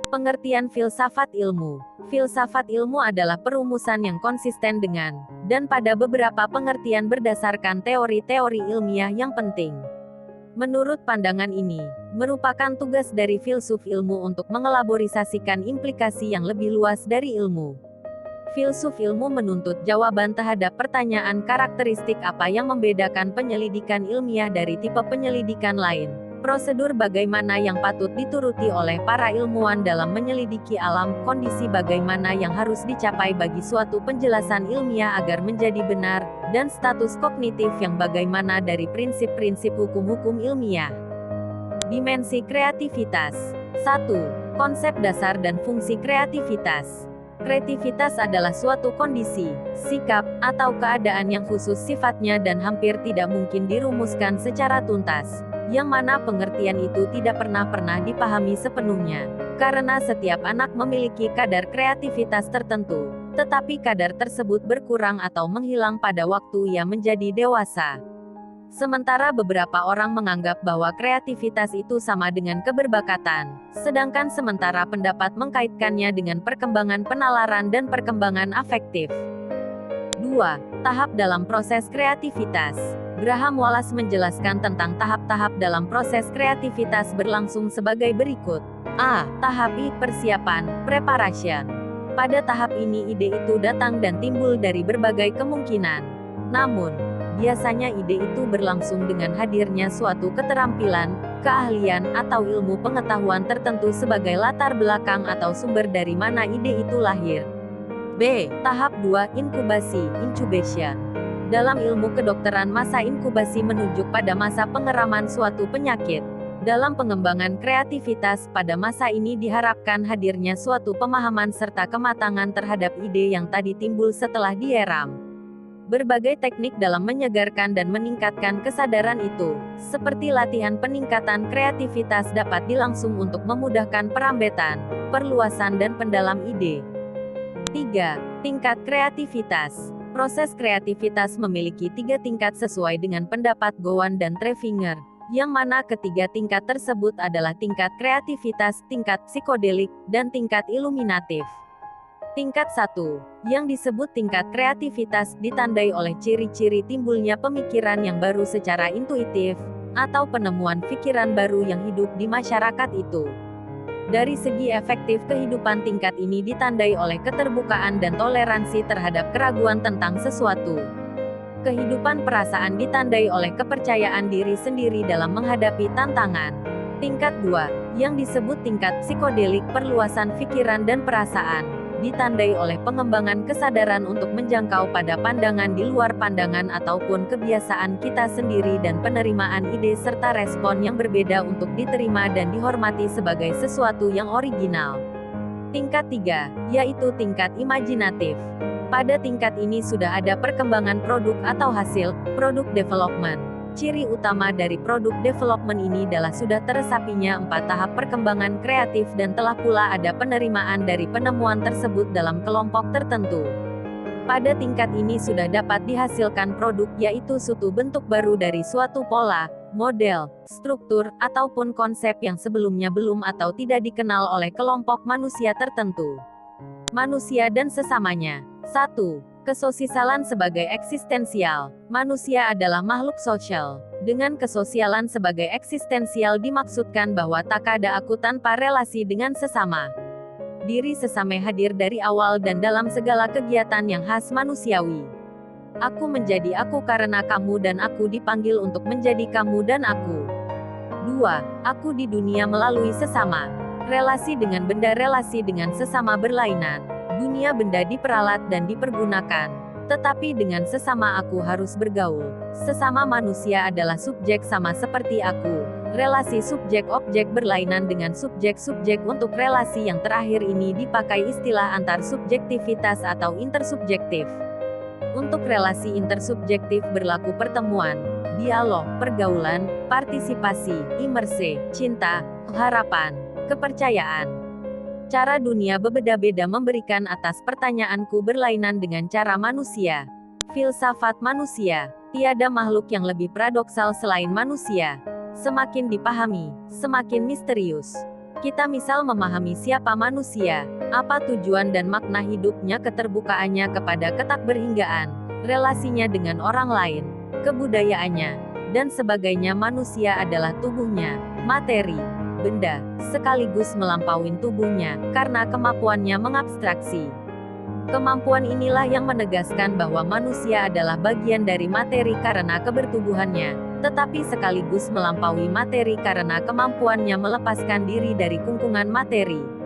Pengertian filsafat ilmu. Filsafat ilmu adalah perumusan yang konsisten dengan, dan pada beberapa pengertian berdasarkan teori-teori ilmiah yang penting. Menurut pandangan ini, merupakan tugas dari filsuf ilmu untuk mengelaborisasikan implikasi yang lebih luas dari ilmu. Filsuf ilmu menuntut jawaban terhadap pertanyaan karakteristik apa yang membedakan penyelidikan ilmiah dari tipe penyelidikan lain. Prosedur bagaimana yang patut dituruti oleh para ilmuwan dalam menyelidiki alam, kondisi bagaimana yang harus dicapai bagi suatu penjelasan ilmiah agar menjadi benar, dan status kognitif yang bagaimana dari prinsip-prinsip hukum-hukum ilmiah. Dimensi kreativitas. 1. Konsep dasar dan fungsi kreativitas. Kreativitas adalah suatu kondisi, sikap, atau keadaan yang khusus sifatnya dan hampir tidak mungkin dirumuskan secara tuntas, yang mana pengertian itu tidak pernah dipahami sepenuhnya, karena setiap anak memiliki kadar kreativitas tertentu, tetapi kadar tersebut berkurang atau menghilang pada waktu ia menjadi dewasa. Sementara beberapa orang menganggap bahwa kreativitas itu sama dengan keberbakatan, sedangkan sementara pendapat mengkaitkannya dengan perkembangan penalaran dan perkembangan afektif. 2. Tahap dalam proses kreativitas. Graham Wallace menjelaskan tentang tahap-tahap dalam proses kreativitas berlangsung sebagai berikut. A. Tahap I. Persiapan, preparation. Pada tahap ini ide itu datang dan timbul dari berbagai kemungkinan. Namun, biasanya ide itu berlangsung dengan hadirnya suatu keterampilan, keahlian, atau ilmu pengetahuan tertentu sebagai latar belakang atau sumber dari mana ide itu lahir. B. Tahap 2. Inkubasi, incubation. Dalam ilmu kedokteran masa inkubasi menunjuk pada masa pengeraman suatu penyakit. Dalam pengembangan kreativitas pada masa ini diharapkan hadirnya suatu pemahaman serta kematangan terhadap ide yang tadi timbul setelah dieram. Berbagai teknik dalam menyegarkan dan meningkatkan kesadaran itu, seperti latihan peningkatan kreativitas dapat dilangsung untuk memudahkan perambetan, perluasan dan pendalam ide. 3. Tingkat kreativitas. Proses kreativitas memiliki 3 tingkat sesuai dengan pendapat Gowan dan Trevinger, yang mana ketiga tingkat tersebut adalah tingkat kreativitas, tingkat psikodelik, dan tingkat iluminatif. Tingkat 1, yang disebut tingkat kreativitas, ditandai oleh ciri-ciri timbulnya pemikiran yang baru secara intuitif, atau penemuan pikiran baru yang hidup di masyarakat itu. Dari segi efektif kehidupan tingkat ini ditandai oleh keterbukaan dan toleransi terhadap keraguan tentang sesuatu. Kehidupan perasaan ditandai oleh kepercayaan diri sendiri dalam menghadapi tantangan. Tingkat 2, yang disebut tingkat psikodelik, perluasan pikiran dan perasaan, ditandai oleh pengembangan kesadaran untuk menjangkau pada pandangan di luar pandangan ataupun kebiasaan kita sendiri dan penerimaan ide serta respon yang berbeda untuk diterima dan dihormati sebagai sesuatu yang original. Tingkat 3, yaitu tingkat imajinatif. Pada tingkat ini sudah ada perkembangan produk atau hasil, product development. Ciri utama dari produk development ini adalah sudah teresapinya 4 tahap perkembangan kreatif dan telah pula ada penerimaan dari penemuan tersebut dalam kelompok tertentu. Pada tingkat ini sudah dapat dihasilkan produk yaitu suatu bentuk baru dari suatu pola, model, struktur, ataupun konsep yang sebelumnya belum atau tidak dikenal oleh kelompok manusia tertentu. Manusia dan sesamanya. 1. Kesosialan sebagai eksistensial. Manusia adalah makhluk sosial. Dengan kesosialan sebagai eksistensial dimaksudkan bahwa tak ada aku tanpa relasi dengan sesama. Diri sesama hadir dari awal dan dalam segala kegiatan yang khas manusiawi. Aku menjadi aku karena kamu dan aku dipanggil untuk menjadi kamu dan aku. 2. Aku di dunia melalui sesama. Relasi dengan benda, relasi dengan sesama berlainan. Dunia benda diperalat dan dipergunakan, tetapi dengan sesama aku harus bergaul. Sesama manusia adalah subjek sama seperti aku. Relasi subjek-objek berlainan dengan subjek-subjek. Untuk relasi yang terakhir ini dipakai istilah antar subjektivitas atau intersubjektif. Untuk relasi intersubjektif berlaku pertemuan, dialog, pergaulan, partisipasi, imerse, cinta, harapan, kepercayaan. Cara dunia berbeda-beda memberikan atas pertanyaanku berlainan dengan cara manusia. Filsafat manusia. Tiada makhluk yang lebih paradoksal selain manusia. Semakin dipahami, semakin misterius. Kita misal memahami siapa manusia, apa tujuan dan makna hidupnya, keterbukaannya kepada ketakberhinggaan, relasinya dengan orang lain, kebudayaannya, dan sebagainya. Manusia adalah tubuhnya, materi, benda, sekaligus melampaui tubuhnya, karena kemampuannya mengabstraksi. Kemampuan inilah yang menegaskan bahwa manusia adalah bagian dari materi karena kebertubuhannya, tetapi sekaligus melampaui materi karena kemampuannya melepaskan diri dari kungkungan materi.